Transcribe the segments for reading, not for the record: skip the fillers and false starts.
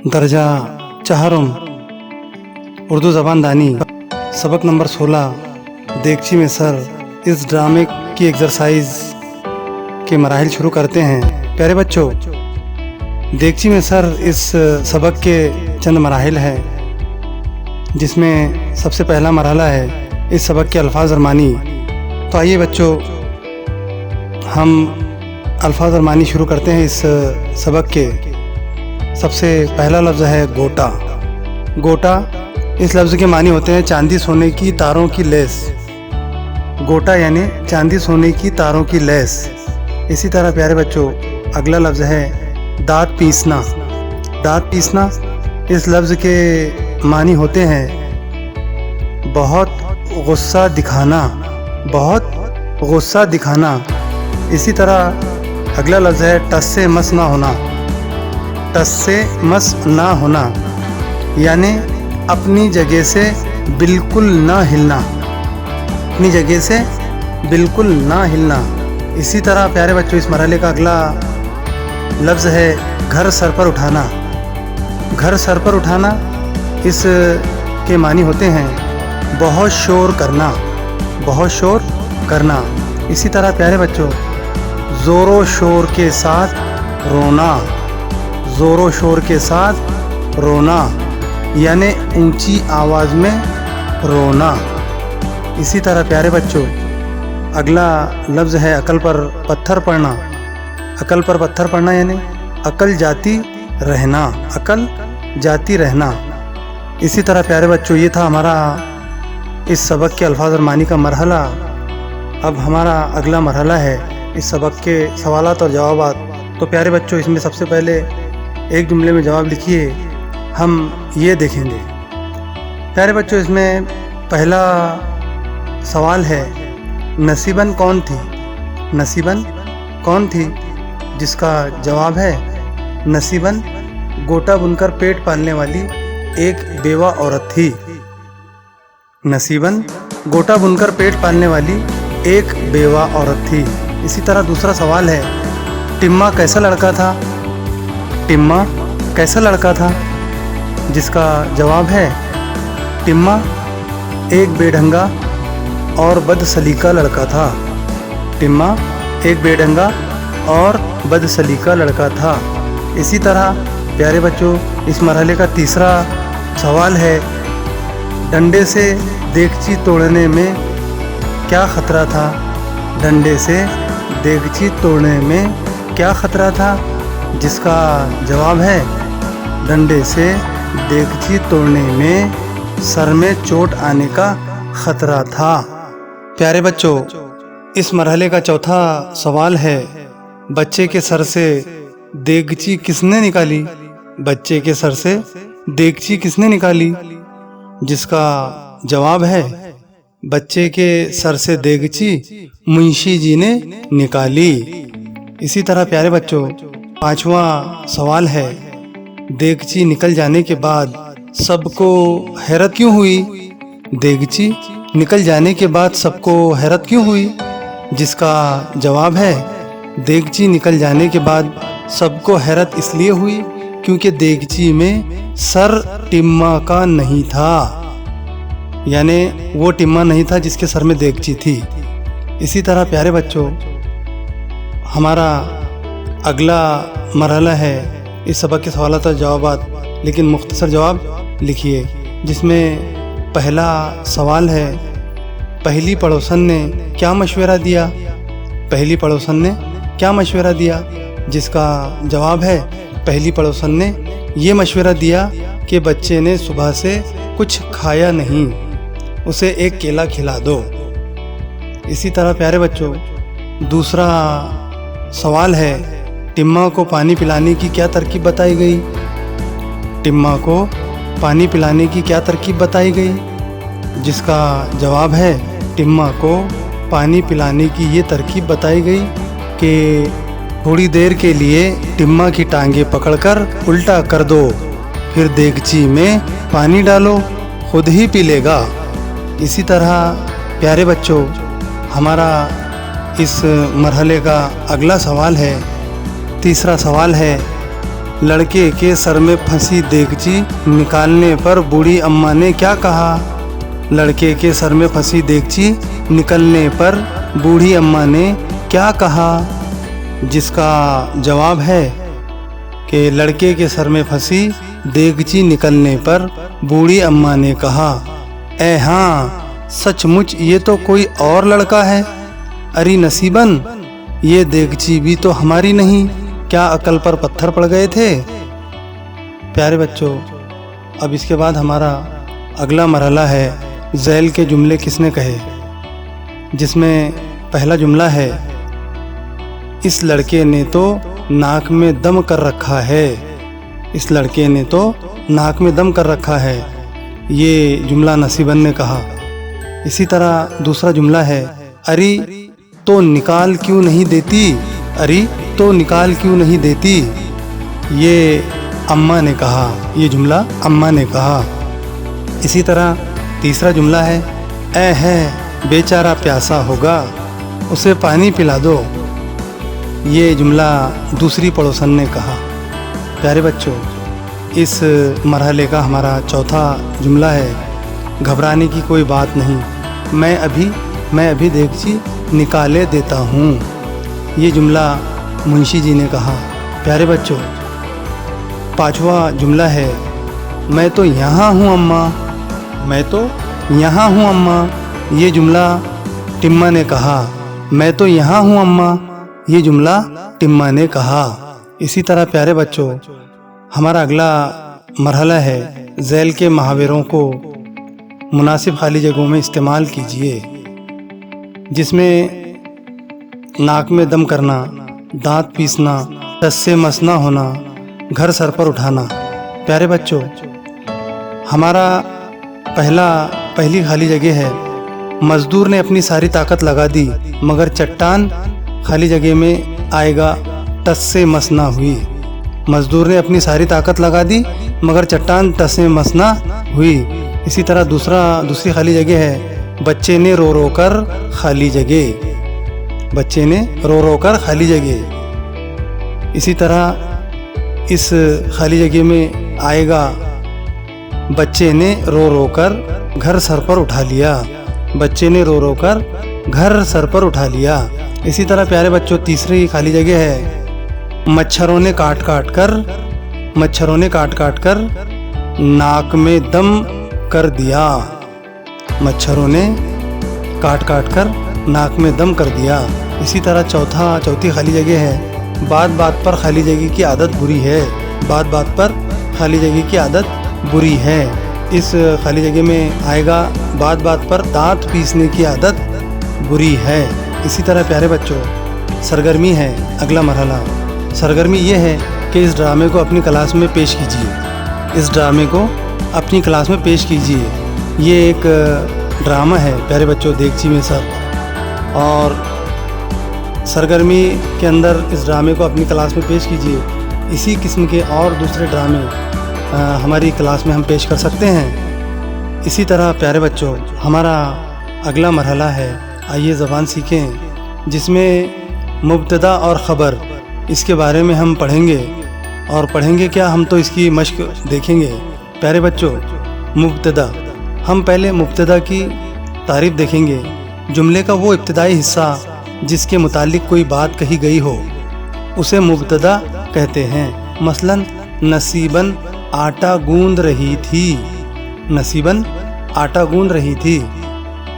درجہ چہارم اردو زبان دانی سبق نمبر 16 دیگچی میں سر اس ڈرامے کی ایکسرسائز کے مراحل شروع کرتے ہیں۔ پیارے بچوں، دیگچی میں سر اس سبق کے چند مراحل ہیں، جس میں سب سے پہلا مرحلہ ہے اس سبق کے الفاظ اور معنی۔ تو آئیے بچوں، ہم الفاظ اور معنی شروع کرتے ہیں اس سبق کے۔ سب سے پہلا لفظ ہے گوٹا۔ گوٹا اس لفظ کے معنی ہوتے ہیں چاندی سونے کی تاروں کی لیس۔ گوٹا یعنی چاندی سونے کی تاروں کی لیس۔ اسی طرح پیارے بچوں، اگلا لفظ ہے دانت پیسنا۔ دانت پیسنا اس لفظ کے معنی ہوتے ہیں بہت غصہ دکھانا، بہت غصہ دکھانا۔ اسی طرح اگلا لفظ ہے ٹس سے مس نہ ہونا۔ ٹس سے مس نہ ہونا یعنی اپنی جگہ سے بالکل نہ ہلنا، اپنی جگہ سے بالکل نہ ہلنا۔ اسی طرح پیارے بچوں، اس مرحلے کا اگلا لفظ ہے گھر سر پر اٹھانا۔ گھر سر پر اٹھانا اس کے معنی ہوتے ہیں بہت شور کرنا، بہت شور کرنا۔ اسی طرح پیارے بچوں، زور و شور کے ساتھ رونا۔ زور و شور کے ساتھ رونا یعنی اونچی آواز میں رونا۔ اسی طرح پیارے بچوں، اگلا لفظ ہے عقل پر پتھر پڑنا۔ عقل پر پتھر پڑنا یعنی عقل جاتی رہنا، عقل جاتی رہنا۔ اسی طرح پیارے بچوں، یہ تھا ہمارا اس سبق کے الفاظ اور معنی کا مرحلہ۔ اب ہمارا اگلا مرحلہ ہے اس سبق کے سوالات اور جوابات۔ تو پیارے بچوں، اس میں سب سے پہلے ایک جملے میں جواب لکھیے، ہم یہ دیکھیں گے۔ پیارے بچوں، اس میں پہلا سوال ہے نصیباً کون تھی؟ نصیباً کون تھی؟ جس کا جواب ہے نصیباً گوٹا بن کر پیٹ پالنے والی ایک بیوہ عورت تھی۔ نصیباً گوٹا بن کر پیٹ پالنے والی ایک بیوہ عورت تھی۔ اسی طرح دوسرا سوال ہے ٹما کیسا لڑکا تھا؟ ٹما کیسا لڑکا تھا؟ جس کا جواب ہے ٹما ایک بے ڈھنگا اور بد سلیقہ لڑکا تھا۔ ٹما ایک بے ڈھنگا اور بد سلیقہ لڑکا تھا۔ اسی طرح پیارے بچوں، اس مرحلے کا تیسرا سوال ہے ڈنڈے سے دیگچی توڑنے میں کیا خطرہ تھا؟ ڈنڈے سے دیگچی توڑنے میں کیا خطرہ تھا؟ جس کا جواب ہے ڈنڈے سے دیگچی توڑنے میں سر میں چوٹ آنے کا خطرہ تھا۔ پیارے بچوں، اس مرحلے کا چوتھا سوال ہے بچے کے سر سے دیگچی کس نے نکالی؟ بچے کے سر سے دیگچی کس نے نکالی؟ جس کا جواب ہے بچے کے سر سے دیگچی منشی جی نے نکالی۔ اسی طرح پیارے بچوں، پانچواں سوال ہے دیگچی نکل جانے کے بعد سب کو حیرت کیوں ہوئی؟ دیگچی نکل جانے کے بعد سب کو حیرت کیوں ہوئی؟ جس کا جواب ہے دیگچی نکل جانے کے بعد سب کو حیرت اس لیے ہوئی کیونکہ دیگچی میں سر ٹما کا نہیں تھا، یعنی وہ ٹما نہیں تھا جس کے سر میں دیگچی تھی۔ اسی طرح پیارے بچوں، ہمارا اگلا مرحلہ ہے اس سبق کے سوالات اور جوابات، لیکن مختصر جواب لکھیے، جس میں پہلا سوال ہے پہلی پڑوسن نے کیا مشورہ دیا؟ پہلی پڑوسن نے کیا مشورہ دیا؟ جس کا جواب ہے پہلی پڑوسن نے یہ مشورہ دیا کہ بچے نے صبح سے کچھ کھایا نہیں، اسے ایک کیلا کھلا دو۔ اسی طرح پیارے بچوں، دوسرا سوال ہے ٹما کو پانی پلانے کی کیا ترکیب بتائی گئی؟ ٹما کو پانی پلانے کی کیا ترکیب بتائی گئی؟ جس کا جواب ہے ٹما کو پانی پلانے کی یہ ترکیب بتائی گئی کہ تھوڑی دیر کے لیے ٹما کی ٹانگیں پکڑ کر الٹا کر دو، پھر دیگچی میں پانی ڈالو، خود ہی پی لے گا۔ اسی طرح پیارے بچوں، ہمارا اس مرحلے کا اگلا سوال ہے، تیسرا سوال ہے लड़के के सर में फंसी देगची निकालने पर बूढ़ी अम्मा ने क्या कहा? लड़के के सर में फंसी देगची निकलने पर बूढ़ी अम्मा ने क्या कहा? जिसका जवाब है कि लड़के के सर में फंसी देगची निकलने पर बूढ़ी अम्मा ने कहा, ए हाँ, सचमुच ये तो कोई और लड़का है। अरे नसीबन, ये देगची भी तो हमारी नहीं, क्या अकल पर पत्थर पड़ गए थे? प्यारे बच्चों, अब इसके बाद हमारा अगला मरहला है ज़ैल के जुमले किसने कहे, जिसमें पहला जुमला है, इस लड़के ने तो नाक में दम कर रखा है। इस लड़के ने तो नाक में दम कर रखा है, ये जुमला नसीबन ने कहा। इसी तरह दूसरा जुमला है, अरे तो निकाल क्यों नहीं देती? अरे तो निकाल क्यों नहीं देती? ये अम्मा ने कहा, ये जुमला अम्मा ने कहा। इसी तरह तीसरा जुमला है, ऐ है बेचारा प्यासा होगा, उसे पानी पिला दो। ये जुमला दूसरी पड़ोसन ने कहा। प्यारे बच्चों, इस मरहले का हमारा चौथा जुमला है, घबराने की कोई बात नहीं, मैं अभी देगची निकाले देता हूँ। ये जुमला मुंशी जी ने कहा। प्यारे बच्चों, पांचवा जुमला है, मैं तो यहाँ हूँ अम्मा, मैं तो यहाँ हूँ अम्मा। ये जुमला टिम्मा ने कहा। मैं तो यहाँ हूँ अम्मा, ये जुमला टिम्मा ने कहा। इसी तरह प्यारे बच्चों, हमारा अगला मरहला है, ज़ैल के मुहावरों को मुनासिब खाली जगहों में इस्तेमाल कीजिए, जिसमें नाक में दम करना, दांत पीसना, टस से मसना होना, घर सर पर उठाना। प्यारे बच्चों, हमारा पहली खाली जगह है, मजदूर ने अपनी सारी ताकत लगा दी मगर चट्टान खाली जगह में आएगा टस से मसना हुई। मजदूर ने अपनी सारी ताकत लगा दी मगर चट्टान टस से मसना हुई। इसी तरह दूसरी खाली जगह है, बच्चे ने रो रो कर खाली जगह, बच्चे ने रो रो कर खाली जगह। इसी तरह इस खाली जगह में आएगा, बच्चे ने रो रो कर घर सर पर उठा लिया, बच्चे ने रो रो कर घर सर पर उठा लिया। इसी तरह प्यारे बच्चों, तीसरी खाली जगह है, मच्छरों ने काट काट कर नाक में दम कर दिया, मच्छरों ने काट कर नाक में दम कर दिया। इसी तरह चौथी खाली जगह है, बात बात पर खाली जगह की आदत बुरी है, बात बात पर खाली जगह की आदत बुरी है। इस खाली जगह में आएगा, बात बात पर दांत पीसने की आदत बुरी है। इसी तरह प्यारे बच्चों, सरगर्मी है अगला मरहला। सरगर्मी ये है कि इस ड्रामे को अपनी क्लास में पेश कीजिए, इस ड्रामे को अपनी क्लास में पेश कीजिए। ये एक ड्रामा है प्यारे बच्चों, देगची में सर, और सरगर्मी के अंदर इस ड्रामे को अपनी क्लास में पेश कीजिए। इसी किस्म के और दूसरे ड्रामे हमारी क्लास में हम पेश कर सकते हैं। इसी तरह प्यारे बच्चों, हमारा अगला मरहला है, आइए ज़बान सीखें, जिसमें मुब्तदा और ख़बर, इसके बारे में हम पढ़ेंगे। और पढ़ेंगे क्या, हम तो इसकी मश्क देखेंगे। प्यारे बच्चों, मुब्तदा, हम पहले मुब्तदा की तारीफ़ देखेंगे। जुमले का वो इब्तिदाई हिस्सा जिसके मुतालिक कोई बात कही गई हो, उसे मुब्तदा कहते हैं। मसलन, नसीबन आटा गूंद रही थी, नसीबन आटा गूंद रही थी।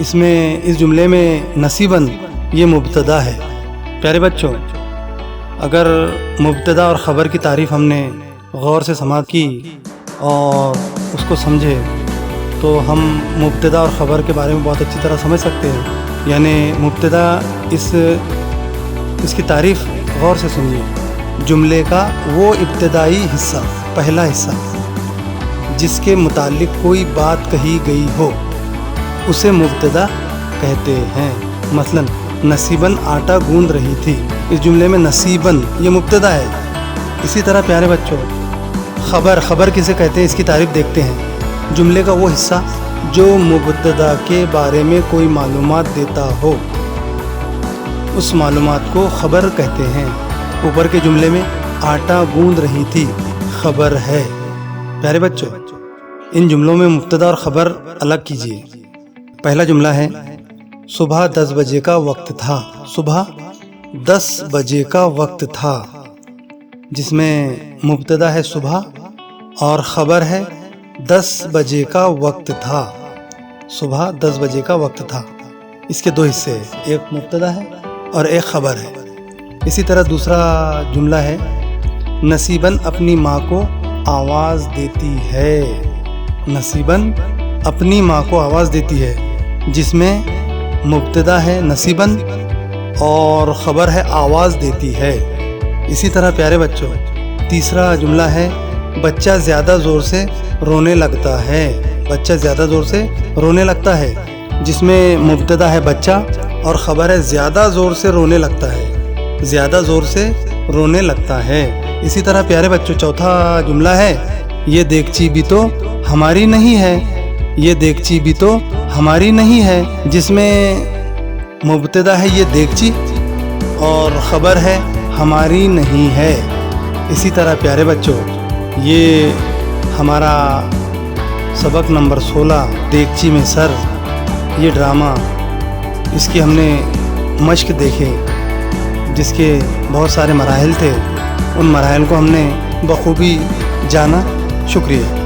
इसमें इस जुमले में नसीबन ये मुब्तदा है। प्यारे बच्चों, अगर मुब्तदा और ख़बर की तारीफ़ हमने गौर से समाअत की और उसको समझे, तो हम मुब्तदा और ख़बर के बारे में बहुत अच्छी तरह समझ सकते हैं। यानी मुब्तदा, इसकी तारीफ़ गौर से सुनिए। जुमले का वो इब्तिदाई हिस्सा, पहला हिस्सा जिसके मुतालिक कोई बात कही गई हो, उसे मुब्तदा कहते हैं। मसलन, नसीबन आटा गूंद रही थी, इस जुमले में नसीबन ये मुब्तदा है। इसी तरह प्यारे बच्चों, ख़बर किसे कहते हैं, इसकी तारीफ़ देखते हैं। जुमले का वो हिस्सा जो मुब्तदा के बारे में कोई मालूमात देता हो, उस मालूमात को ख़बर कहते हैं। ऊपर के जुमले में आटा गूंद रही थी, खबर है। प्यारे बच्चों, इन जुमलों में मुब्तदा और खबर अलग कीजिए। पहला जुमला है सुबह 10 बजे का वक्त था। सुबह 10 बजे का वक्त था, जिसमें मुब्तदा है सुबह और ख़बर है 10 बजे का वक्त था। सुबह 10 बजे का वक्त था। इसके दो हिस्से हैं, एक मुब्तदा है और एक ख़बर है। इसी तरह दूसरा जुमला है नसीबन अपनी माँ को आवाज़ देती है। नसीबन अपनी माँ को आवाज़ देती है, जिसमें मुब्तदा है नसीबन और ख़बर है आवाज़ देती है। इसी तरह प्यारे बच्चों, तीसरा जुमला है बच्चा ज़्यादा ज़ोर से रोने लगता है। बच्चा ज़्यादा ज़ोर से रोने लगता है, जिसमें मुब्तदा है बच्चा और ख़बर है ज़्यादा ज़ोर से रोने लगता है। ज़्यादा ज़ोर से रोने लगता है। इसी तरह प्यारे बच्चों, चौथा जुमला है ये देगची भी तो हमारी नहीं है। ये देगची भी तो हमारी नहीं है, जिसमें मुब्तदा है ये देगची और ख़बर है हमारी नहीं है। इसी तरह प्यारे बच्चों, ये हमारा सबक नंबर 16 देगची में सर, ये ड्रामा, इसकी हमने मश्क देखे, जिसके बहुत सारे मराहिल थे। उन मराहिल को हमने बखूबी जाना। शुक्रिया।